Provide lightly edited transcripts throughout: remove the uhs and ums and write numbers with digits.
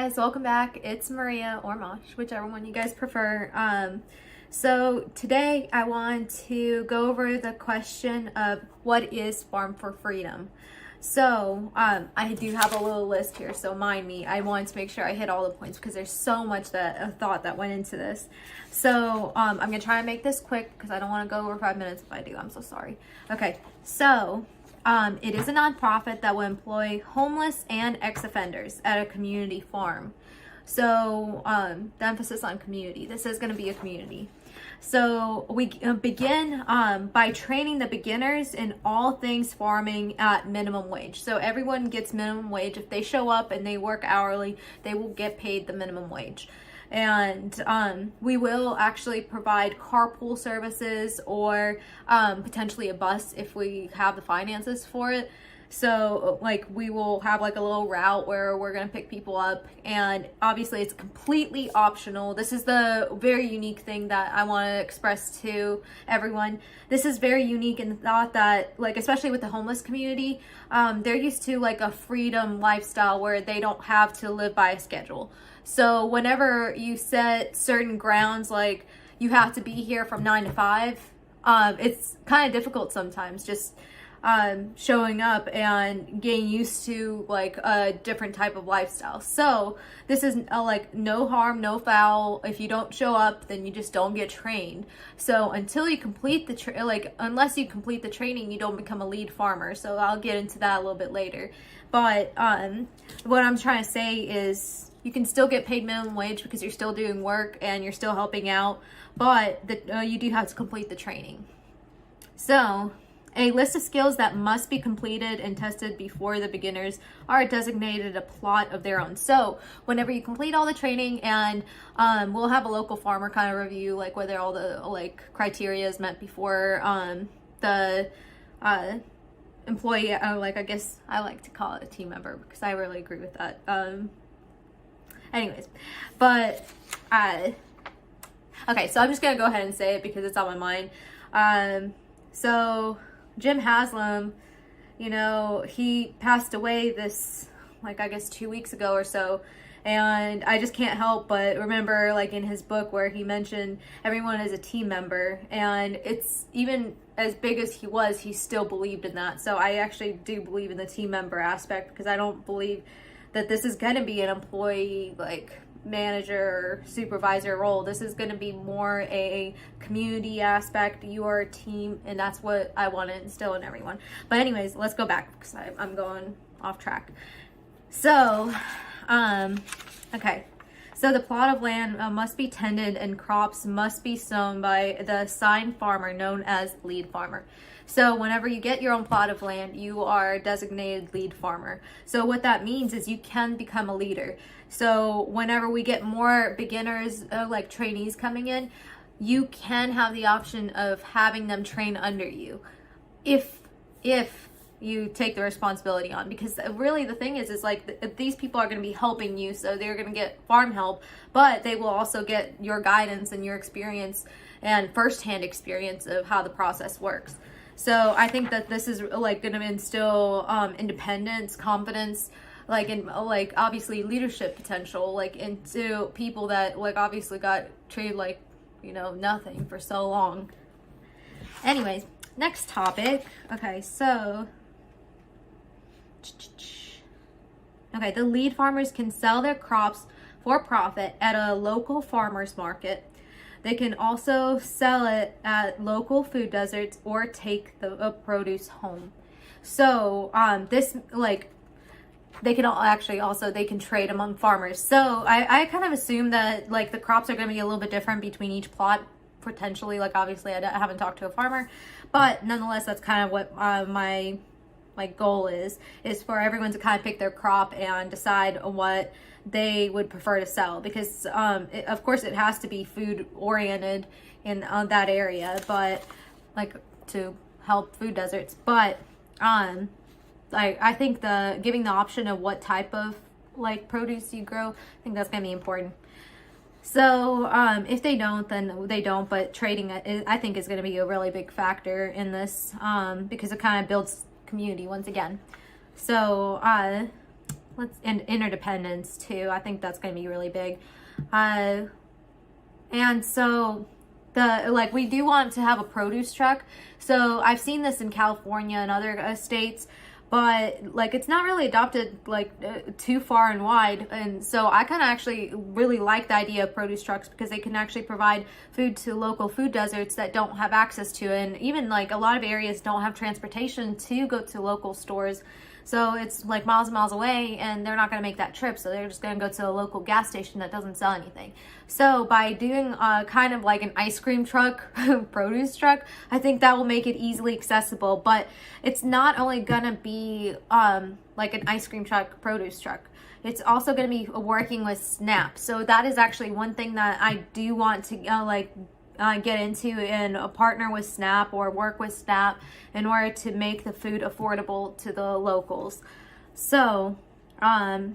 guys, welcome back. It's Maria or Mosh, whichever one you guys prefer. So today I want to go over the question of what is Farm for Freedom. So I do have a little list here, so mind me. I wanted to make sure I hit all the points because there's so much thought that went into this. So I'm gonna try and make this quick because I don't want to go over 5 minutes. If I do, I'm so sorry. Okay, so it is a nonprofit that will employ homeless and ex-offenders at a community farm. So the emphasis on community. This is going to be a community. So we begin by training the beginners in all things farming at minimum wage. So everyone gets minimum wage. If they show up and they work hourly, they will get paid the minimum wage. And we will actually provide carpool services or potentially a bus if we have the finances for it. So like we will have like a little route where we're going to pick people up, and obviously it's completely optional. This is the very unique thing that I want to express to everyone. This is very unique in the thought that, like, especially with the homeless community, they're used to like a freedom lifestyle where they don't have to live by a schedule. So whenever you set certain grounds, like you have to be here from 9 to 5, it's kind of difficult sometimes just showing up and getting used to like a different type of lifestyle. So this is like no harm, no foul. If you don't show up, then you just don't get trained. So until you complete the unless you complete the training, you don't become a lead farmer. So I'll get into that a little bit later. But what I'm trying to say is you can still get paid minimum wage because you're still doing work and you're still helping out, but you do have to complete the training. So a list of skills that must be completed and tested before the beginners are designated a plot of their own. So whenever you complete all the training, and we'll have a local farmer kind of review like whether all the like criteria is met before the employee, like I guess I like to call it a team member because I really agree with that. Anyways, but okay, so I'm just gonna go ahead and say it because it's on my mind. So Jim Haslam, you know, he passed away this, like, I guess 2 weeks ago or so. And I just can't help but remember, like, in his book where he mentioned everyone is a team member. And it's even as big as he was, he still believed in that. So I actually do believe in the team member aspect because I don't believe that this is going to be an employee, like, manager supervisor role. This is going to be more a community aspect. You are a team, and that's what I want to instill in everyone. But anyways, let's go back because I'm going off track. So okay, so the plot of land must be tended and crops must be sown by the assigned farmer known as lead farmer. So whenever you get your own plot of land, you are designated lead farmer. So what that means is you can become a leader. So whenever we get more beginners, like trainees coming in, you can have the option of having them train under you if you take the responsibility on. Because really the thing is like these people are going to be helping you, so they're going to get farm help, but they will also get your guidance and your experience and firsthand experience of how the process works. So I think that this is like going to instill independence, confidence, like in like obviously leadership potential, like into people that like obviously got treated like, you know, nothing for so long. Anyways, next topic. Okay, so the lead farmers can sell their crops for profit at a local farmers market. They can also sell it at local food deserts or take the produce home. So this, like, they can they can trade among farmers. So I kind of assume that like the crops are going to be a little bit different between each plot, potentially. Like obviously I haven't talked to a farmer, but nonetheless that's kind of what my goal is for everyone to kind of pick their crop and decide what they would prefer to sell, because of course it has to be food oriented in that area, but like to help food deserts. But I think giving the option of what type of like produce you grow, I think that's gonna be important. So if they don't, then they don't, but trading I think is going to be a really big factor in this because it kind of builds community once again. So and interdependence too. I think that's going to be really big. And so we do want to have a produce truck. So I've seen this in California and other states, but like it's not really adopted too far and wide. And so I kind of actually really like the idea of produce trucks because they can actually provide food to local food deserts that don't have access to it. And even like a lot of areas don't have transportation to go to local stores. So it's like miles and miles away and they're not going to make that trip. So they're just going to go to a local gas station that doesn't sell anything. So by doing kind of like an ice cream truck, produce truck, I think that will make it easily accessible. But it's not only going to be like an ice cream truck, produce truck. It's also going to be working with SNAP. So that is actually one thing that I do want to get into and partner with SNAP or work with SNAP in order to make the food affordable to the locals. So, okay,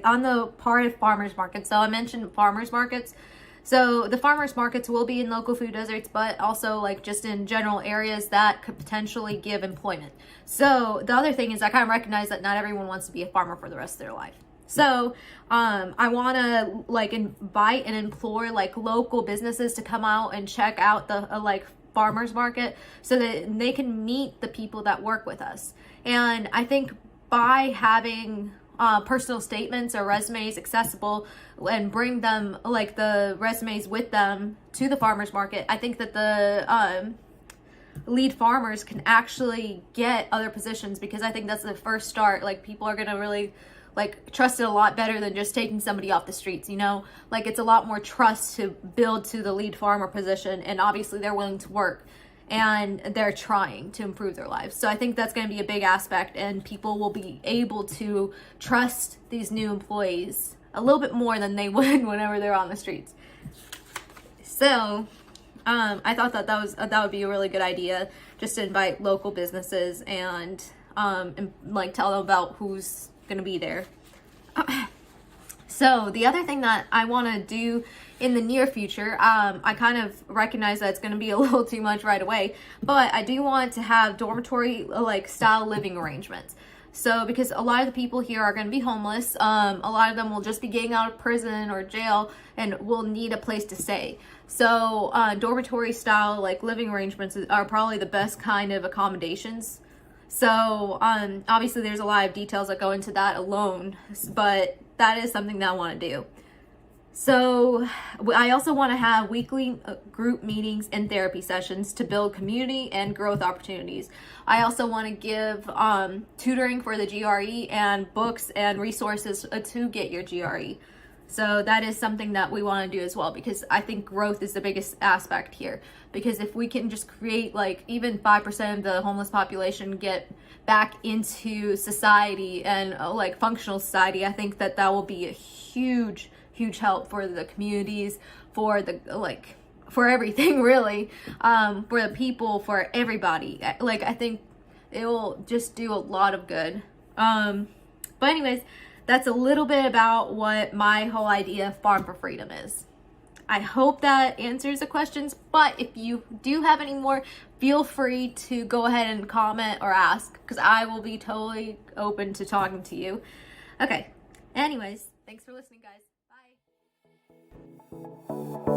on the part of farmers markets. So I mentioned farmers markets. So the farmers markets will be in local food deserts, but also like just in general areas that could potentially give employment. So the other thing is I kind of recognize that not everyone wants to be a farmer for the rest of their life. So I want to like invite and implore like local businesses to come out and check out the farmers market so that they can meet the people that work with us. And I think by having personal statements or resumes accessible and bring them like the resumes with them to the farmers market, I think that the lead farmers can actually get other positions, because I think that's the first start. Like people are going to really trust it a lot better than just taking somebody off the streets, you know? Like it's a lot more trust to build to the lead farmer position, and obviously they're willing to work and they're trying to improve their lives. So I think that's going to be a big aspect, and people will be able to trust these new employees a little bit more than they would whenever they're on the streets. So I thought that would be a really good idea, just to invite local businesses and like tell them about who's going to be there. So the other thing that I want to do in the near future, I kind of recognize that it's going to be a little too much right away, but I do want to have dormitory style living arrangements. So because a lot of the people here are going to be homeless, a lot of them will just be getting out of prison or jail and will need a place to stay. So dormitory style living arrangements are probably the best kind of accommodations. So obviously there's a lot of details that go into that alone, but that is something that I want to do. So I also want to have weekly group meetings and therapy sessions to build community and growth opportunities. I also want to give tutoring for the GRE and books and resources to get your GRE. So that is something that we want to do as well, because I think growth is the biggest aspect here. Because if we can just create even 5% of the homeless population get back into society and functional society, I think that will be a huge help for the communities, for the for everything really, for the people, for everybody. I think it will just do a lot of good. But anyways, that's a little bit about what my whole idea of Farm for Freedom is. I hope that answers the questions, but if you do have any more, feel free to go ahead and comment or ask, because I will be totally open to talking to you. Okay, anyways, thanks for listening, guys. Bye.